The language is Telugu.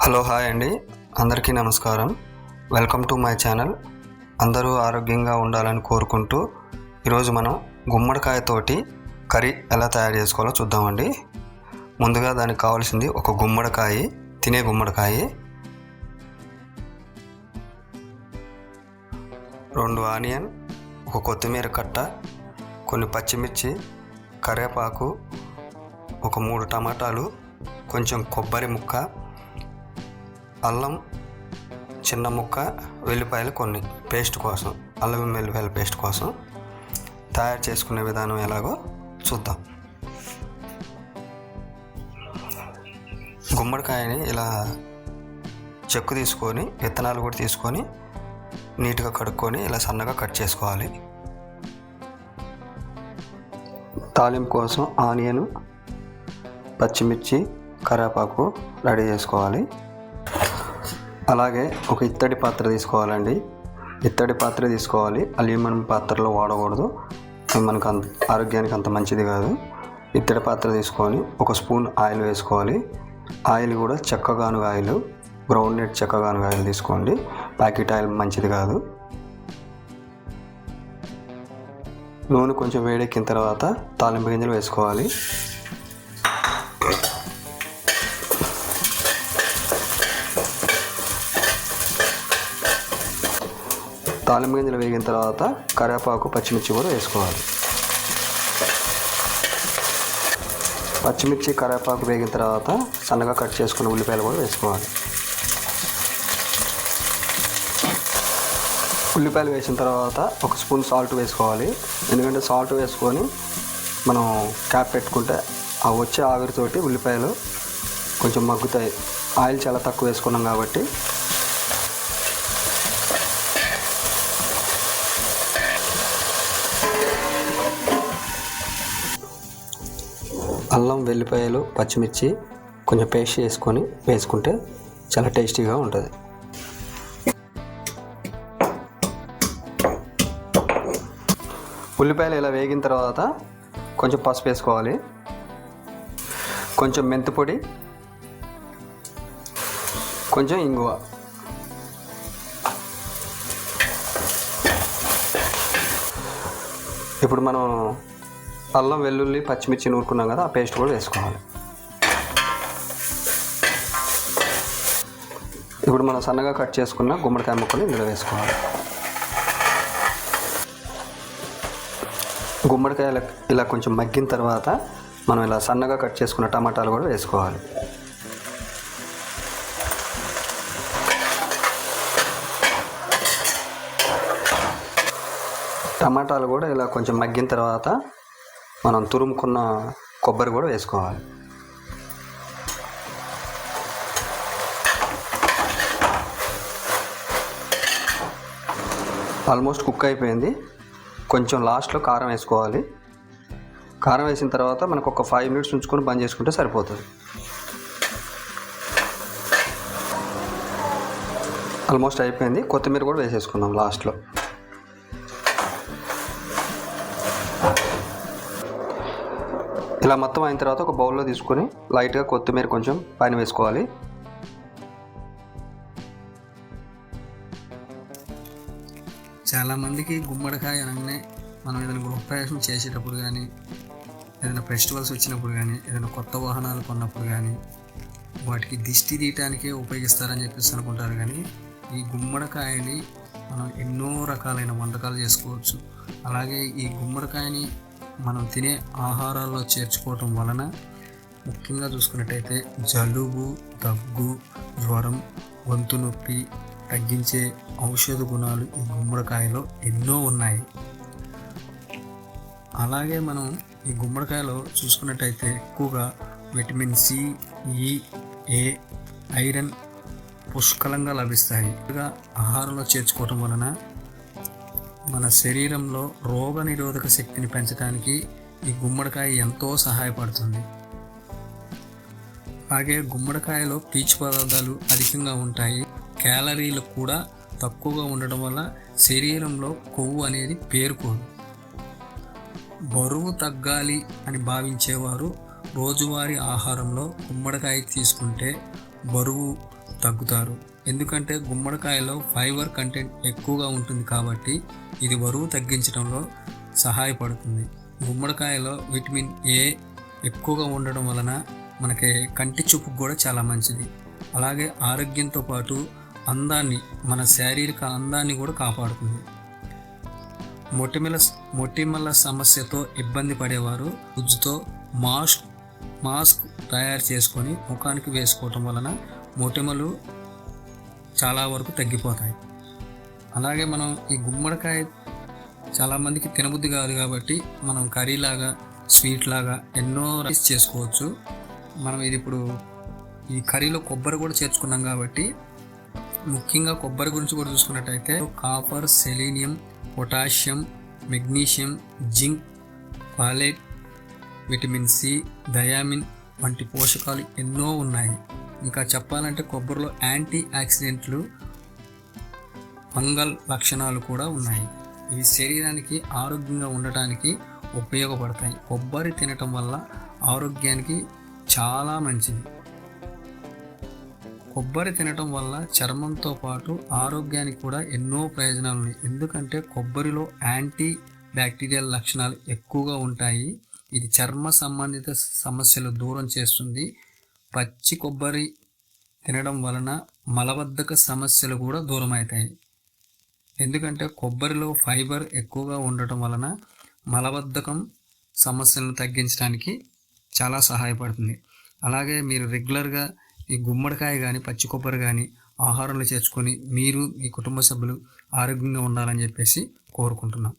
హలో హాయ్ అండి, అందరికీ నమస్కారం. Welcome to my channel. అందరూ ఆరోగ్యంగా ఉండాలని కోరుకుంటూ ఈరోజు మనం గుమ్మడికాయతోటి కర్రీ ఎలా తయారు చేసుకోవాలో చూద్దామండి. ముందుగా దానికి కావాల్సింది ఒక గుమ్మడికాయ, తినే గుమ్మడికాయ, 2 ఆనియన్, ఒక కొత్తిమీర కట్ట, కొన్ని పచ్చిమిర్చి, కరివేపాకు, ఒక 3 టమాటాలు, కొంచెం కొబ్బరి ముక్క, అల్లం చిన్న ముక్క, వెల్లిపాయలు కొన్ని పేస్ట్ కోసం, అల్లం వెల్లిపాయల పేస్ట్ కోసం. తయారు చేసుకునే విధానం ఎలాగో చూద్దాం. గుమ్మడికాయని ఇలా చెక్కు తీసుకొని, విత్తనాలు కూడా తీసుకొని నీట్గా కడుక్కొని ఇలా సన్నగా కట్ చేసుకోవాలి. తాలింపు కోసం ఆనియన్, పచ్చిమిర్చి, కరివేపాకు రెడీ చేసుకోవాలి. అలాగే ఒక ఇత్తడి పాత్ర తీసుకోవాలండి. ఇత్తడి పాత్ర తీసుకోవాలి, అల్యూమినియం పాత్రలో వాడకూడదు, మనకు ఆరోగ్యానికి అంత మంచిది కాదు. ఇత్తడి పాత్ర తీసుకొని 1 స్పూన్ ఆయిల్ వేసుకోవాలి. ఆయిల్ కూడా చెక్కగానుగ ఆయిల్, గ్రౌండ్ నట్ చెక్కగానుగ ఆయిల్ తీసుకోండి, ప్యాకెట్ ఆయిల్ మంచిది కాదు. నూనె కొంచెం వేడెక్కిన తర్వాత తాలింపు గింజలు వేసుకోవాలి. తాలింపు గింజలు వేగిన తర్వాత కరివేపాకు, పచ్చిమిర్చి కూడా వేసుకోవాలి. పచ్చిమిర్చి, కరివేపాకు వేగిన తర్వాత సన్నగా కట్ చేసుకున్న ఉల్లిపాయలు కూడా వేసుకోవాలి. ఉల్లిపాయలు వేసిన తర్వాత 1 స్పూన్ సాల్ట్ వేసుకోవాలి. ఎందుకంటే సాల్ట్ వేసుకొని మనం క్యాప్ పెట్టుకుంటే ఆ వచ్చే ఆవిరితోటి ఉల్లిపాయలు కొంచెం మగ్గుతాయి. ఆయిల్ చాలా తక్కువ వేసుకున్నాం కాబట్టి. అల్లం, వెల్లిపాయలు, పచ్చిమిర్చి కొంచెం పేస్ట్ చేసుకొని వేసుకుంటే చాలా టేస్టీగా ఉంటుంది. ఉల్లిపాయలు ఇలా వేగిన తర్వాత కొంచెం పసుపు వేసుకోవాలి, కొంచెం మెంతి పొడి, కొంచెం ఇంగువ. ఇప్పుడు మనం అల్లం, వెల్లుల్లి, పచ్చిమిర్చి నూరుకున్నాం కదా, ఆ పేస్ట్ కూడా వేసుకోవాలి. ఇప్పుడు మనం సన్నగా కట్ చేసుకున్న గుమ్మడికాయ ముక్కలు ఇందులో వేసుకోవాలి. గుమ్మడికాయ ఇలా కొంచెం మగ్గిన తర్వాత మనం ఇలా సన్నగా కట్ చేసుకున్న టమాటాలు కూడా వేసుకోవాలి. టమాటాలు కూడా ఇలా కొంచెం మగ్గిన తర్వాత మనం తురుముకున్న కొబ్బరి కూడా వేసుకోవాలి. ఆల్మోస్ట్ కుక్ అయిపోయింది. కొంచెం లాస్ట్లో కారం వేసుకోవాలి. కారం వేసిన తర్వాత మనకు ఒక 5 మినిట్స్ ఉంచుకొని బంద్ చేసుకుంటే సరిపోతుంది. ఆల్మోస్ట్ అయిపోయింది. కొత్తిమీర కూడా వేసేసుకుందాం లాస్ట్లో. ఇలా మొత్తం అయిన తర్వాత ఒక బౌల్లో తీసుకొని లైట్గా కొత్తిమీర కొంచెం పైన వేసుకోవాలి. చాలామందికి గుమ్మడికాయ అనగానే మనం ఏదైనా గృహప్రవేశం చేసేటప్పుడు కానీ, ఏదైనా ఫెస్టివల్స్ వచ్చినప్పుడు కానీ, ఏదైనా కొత్త వాహనాలు కొన్నప్పుడు కానీ వాటికి దిష్టి తీయటానికే ఉపయోగిస్తారని చెప్పేసి అనుకుంటారు. కానీ ఈ గుమ్మడికాయని మనం ఎన్నో రకాలైన వంటకాలు చేసుకోవచ్చు. అలాగే ఈ గుమ్మడికాయని మనం తినే ఆహారాల్లో చేర్చుకోవటం వలన ముఖ్యంగా చూసుకున్నట్టయితే జలుబు, దగ్గు, జ్వరం, గొంతు నొప్పి తగ్గించే ఔషధ గుణాలు ఈ గుమ్మడికాయలో ఎన్నో ఉన్నాయి. అలాగే మనం ఈ గుమ్మడికాయలో చూసుకున్నట్టయితే ఎక్కువగా విటమిన్ సి, ఈ, ఏ, ఐరన్ పుష్కలంగా లభిస్తాయి. ఆహారంలో చేర్చుకోవటం వలన మన శరీరంలో రోగ నిరోధక శక్తిని పెంచడానికి ఈ గుమ్మడికాయ ఎంతో సహాయపడుతుంది. అలాగే గుమ్మడికాయలో పీచు పదార్థాలు అధికంగా ఉంటాయి. క్యాలరీలు కూడా తక్కువగా ఉండడం వల్ల శరీరంలో కొవ్వు అనేది పేరుకోదు. బరువు తగ్గాలి అని భావించేవారు రోజువారీ ఆహారంలో గుమ్మడికాయ తీసుకుంటే బరువు తగ్గుతారు. ఎందుకంటే గుమ్మడికాయలో ఫైబర్ కంటెంట్ ఎక్కువగా ఉంటుంది కాబట్టి ఇది బరువు తగ్గించడంలో సహాయపడుతుంది. గుమ్మడికాయలో విటమిన్ ఏ ఎక్కువగా ఉండడం వలన మనకి కంటి చూపుకు కూడా చాలా మంచిది. అలాగే ఆరోగ్యంతో పాటు అందాన్ని, మన శారీరక అందాన్ని కూడా కాపాడుతుంది. మొటిమల సమస్యతో ఇబ్బంది పడేవారు గుజ్జుతో మాస్క్ తయారు చేసుకొని ముఖానికి వేసుకోవటం వలన మొటిమలు చాలా వరకు తగ్గిపోతాయి. అలాగే మనం ఈ గుమ్మడికాయ చాలామందికి తినబుద్ధి కాదు కాబట్టి మనం కర్రీలాగా, స్వీట్ లాగా ఎన్నో రైస్ చేసుకోవచ్చు. మనం ఇది ఇప్పుడు ఈ కర్రీలో కొబ్బరి కూడా చేర్చుకున్నాం కాబట్టి ముఖ్యంగా కొబ్బరి గురించి కూడా చూసుకున్నట్టయితే copper, selenium, potassium, magnesium, zinc, folate, vitamin C, thiamine వంటి పోషకాలు ఎన్నో ఉన్నాయి. ఇంకా చెప్పాలంటే కొబ్బరిలో యాంటీ ఆక్సిడెంట్లు, ఫంగల్ లక్షణాలు కూడా ఉన్నాయి. ఇవి శరీరానికి ఆరోగ్యంగా ఉండటానికి ఉపయోగపడతాయి. కొబ్బరి తినటం వల్ల ఆరోగ్యానికి చాలా మంచిది. కొబ్బరి తినటం వల్ల చర్మంతో పాటు ఆరోగ్యానికి కూడా ఎన్నో ప్రయోజనాలు ఉన్నాయి. ఎందుకంటే కొబ్బరిలో యాంటీ బ్యాక్టీరియల్ లక్షణాలు ఎక్కువగా ఉంటాయి. ఇది చర్మ సంబంధిత సమస్యలు దూరం చేస్తుంది. పచ్చి కొబ్బరి తినడం వలన మలబద్ధక సమస్యలు కూడా దూరం అవుతాయి. ఎందుకంటే కొబ్బరిలో ఫైబర్ ఎక్కువగా ఉండటం వలన మలబద్ధకం సమస్యలను తగ్గించడానికి చాలా సహాయపడుతుంది. అలాగే మీరు రెగ్యులర్గా ఈ గుమ్మడికాయ కానీ, పచ్చి కొబ్బరి కానీ ఆహారంలో చేర్చుకొని మీరు, మీ కుటుంబ సభ్యులు ఆరోగ్యంగా ఉండాలని చెప్పేసి కోరుకుంటున్నాం.